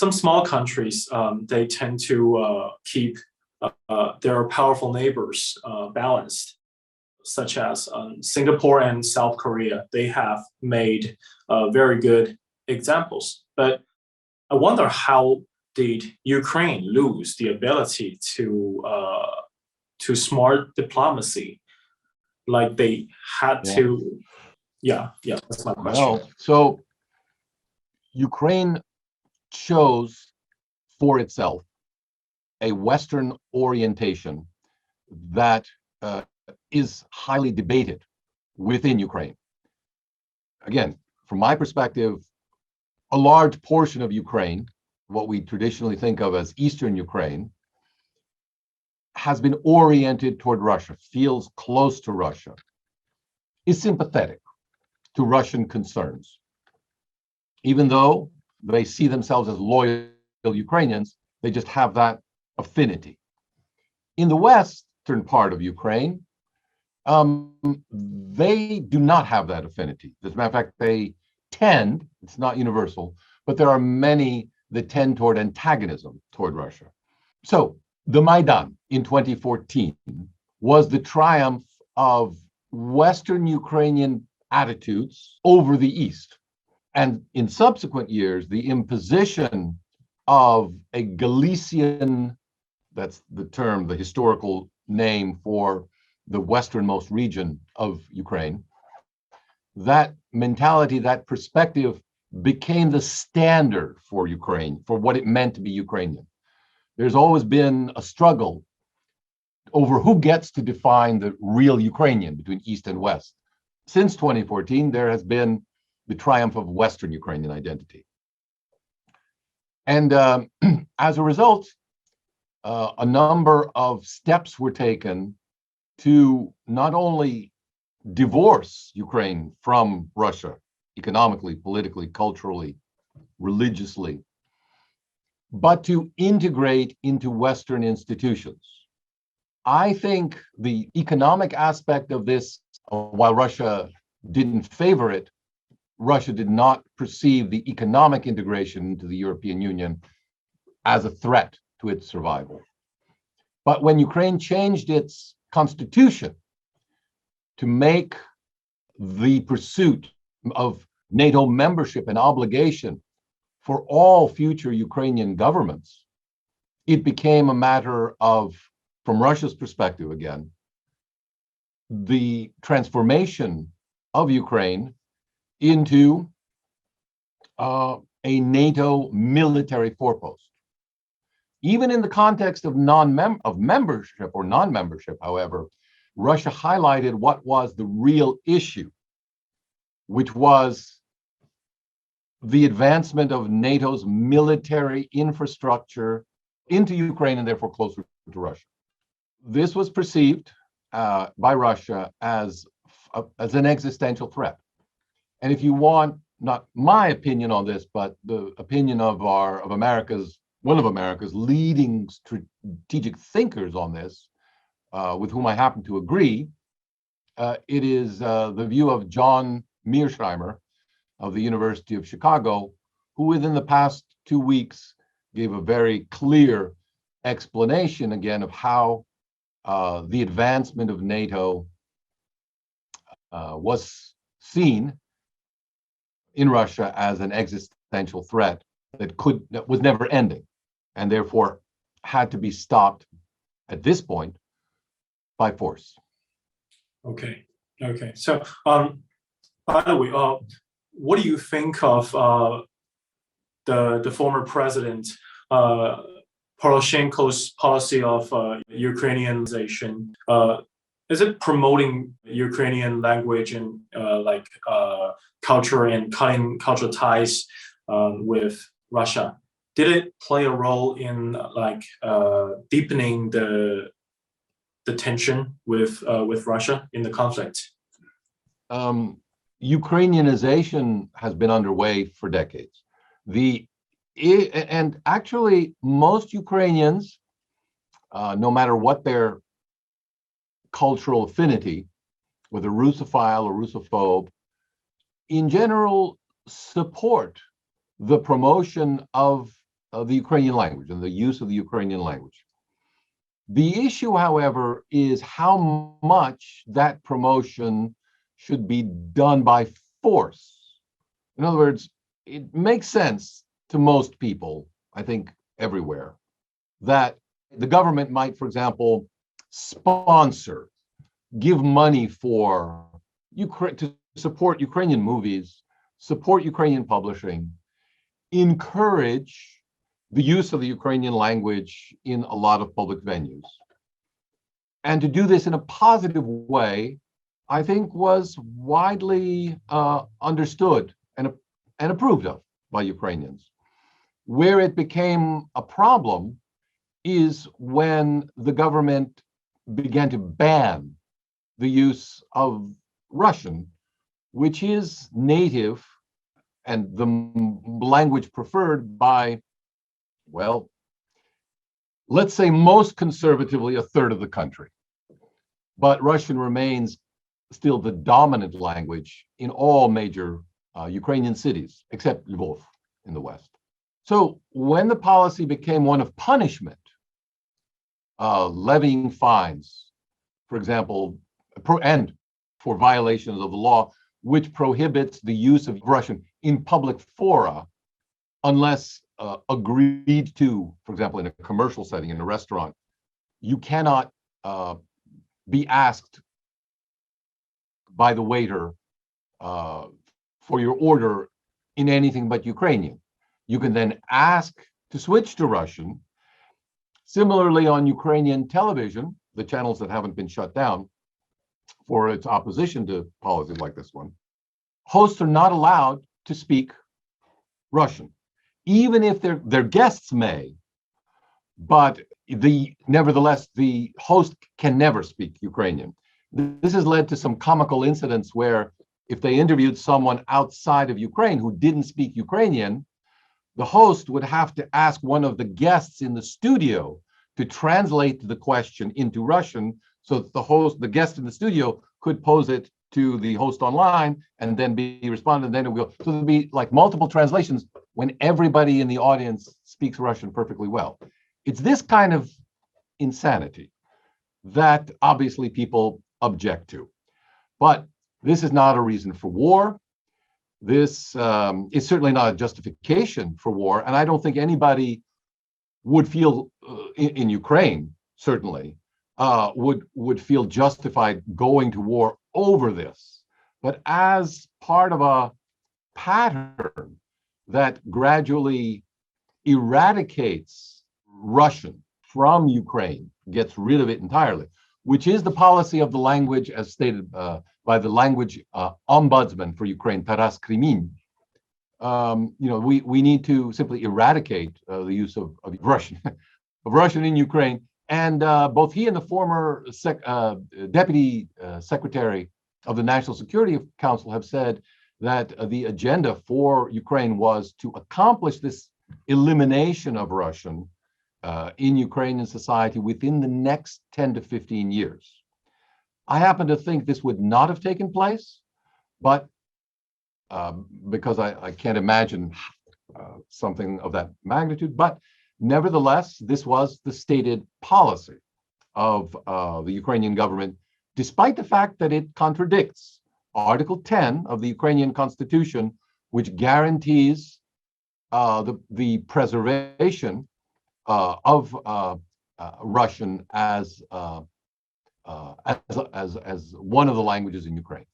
some small countries, they tend to keep their powerful neighbors balanced, such as Singapore and South Korea. They have made very good examples. But I wonder, how did Ukraine lose the ability to smart diplomacy? Like they had to. Yeah, that's my question. Well, so Ukraine chose for itself a Western orientation that is highly debated within Ukraine. Again, from my perspective, a large portion of Ukraine, what we traditionally think of as Eastern Ukraine, has been oriented toward Russia, feels close to Russia, is sympathetic to Russian concerns. Even though they see themselves as loyal Ukrainians, they just have that affinity. In the western part of Ukraine, they do not have that affinity. As a matter of fact, they tend, it's not universal, but there are many that tend toward antagonism toward Russia. So the Maidan in 2014 was the triumph of Western Ukrainian attitudes over the East. And in subsequent years, the imposition of a Galician, that's the term, the historical name for the westernmost region of Ukraine, that mentality, that perspective became the standard for Ukraine, for what it meant to be Ukrainian. There's always been a struggle over who gets to define the real Ukrainian between East and West. Since 2014, there has been the triumph of Western Ukrainian identity. And as a result, a number of steps were taken to not only divorce Ukraine from Russia economically, politically, culturally, religiously, but to integrate into Western institutions. I think the economic aspect of this, while Russia didn't favor it, Russia did not perceive the economic integration into the European Union as a threat to its survival. But when Ukraine changed its constitution to make the pursuit of NATO membership an obligation for all future Ukrainian governments, it became a matter of, from Russia's perspective again, the transformation of Ukraine into a NATO military forepost. Even in the context of membership or non-membership, however, Russia highlighted what was the real issue, which was the advancement of NATO's military infrastructure into Ukraine and therefore closer to Russia. This was perceived by Russia as an existential threat. And if you want, not my opinion on this, but the opinion of one of America's leading strategic thinkers on this, with whom I happen to agree, it is the view of John Mearsheimer of the University of Chicago, who within the past 2 weeks gave a very clear explanation again of how the advancement of NATO was seen in Russia as an existential threat that was never ending, and therefore had to be stopped at this point by force. Okay. So, by the way, what do you think of the former president Poroshenko's policy of Ukrainianization? Is it promoting Ukrainian language and culture and cutting cultural ties with Russia? Did it play a role in deepening the tension with Russia in the conflict? Ukrainianization has been underway for decades. And actually, most Ukrainians, no matter what their cultural affinity, whether Russophile or Russophobe, in general support the promotion of the Ukrainian language and the use of the Ukrainian language. The issue, however, is how much that promotion should be done by force. In other words, it makes sense to most people, I think everywhere, that the government might, for example, sponsor, give money for to support Ukrainian movies, support Ukrainian publishing, encourage the use of the Ukrainian language in a lot of public venues. And to do this in a positive way, I think was widely understood and approved of by Ukrainians. Where it became a problem is when the government began to ban the use of Russian, which is native and the language preferred by, well, let's say most conservatively, a third of the country. But Russian remains still the dominant language in all major Ukrainian cities, except Lvov in the west. So when the policy became one of punishment, levying fines, for example, and for violations of the law, which prohibits the use of Russian in public fora unless agreed to, for example, in a commercial setting, in a restaurant, you cannot be asked by the waiter for your order in anything but Ukrainian. You can then ask to switch to Russian. Similarly, on Ukrainian television, the channels that haven't been shut down for its opposition to policies like this one, hosts are not allowed to speak Russian, even if their guests may, but nevertheless, the host can never speak Ukrainian. This has led to some comical incidents where if they interviewed someone outside of Ukraine who didn't speak Ukrainian, the host would have to ask one of the guests in the studio to translate the question into Russian so that the guest in the studio could pose it to the host online and then be responded, and then it will. So there'll be like multiple translations when everybody in the audience speaks Russian perfectly well. It's this kind of insanity that obviously people object to. But this is not a reason for war. This is certainly not a justification for war. And I don't think anybody would feel, in Ukraine, certainly, would feel justified going to war over this. But as part of a pattern that gradually eradicates Russian from Ukraine, gets rid of it entirely, which is the policy of the language as stated by the language ombudsman for Ukraine, Taras Krymin. We need to simply eradicate the use of Russian, of Russian in Ukraine. And both he and the former deputy secretary of the National Security Council have said that the agenda for Ukraine was to accomplish this elimination of Russian in Ukrainian society within the next 10 to 15 years. I happen to think this would not have taken place, but because I can't imagine something of that magnitude, but nevertheless, this was the stated policy of the Ukrainian government, despite the fact that it contradicts Article 10 of the Ukrainian Constitution, which guarantees the preservation of Russian as one of the languages in Ukraine.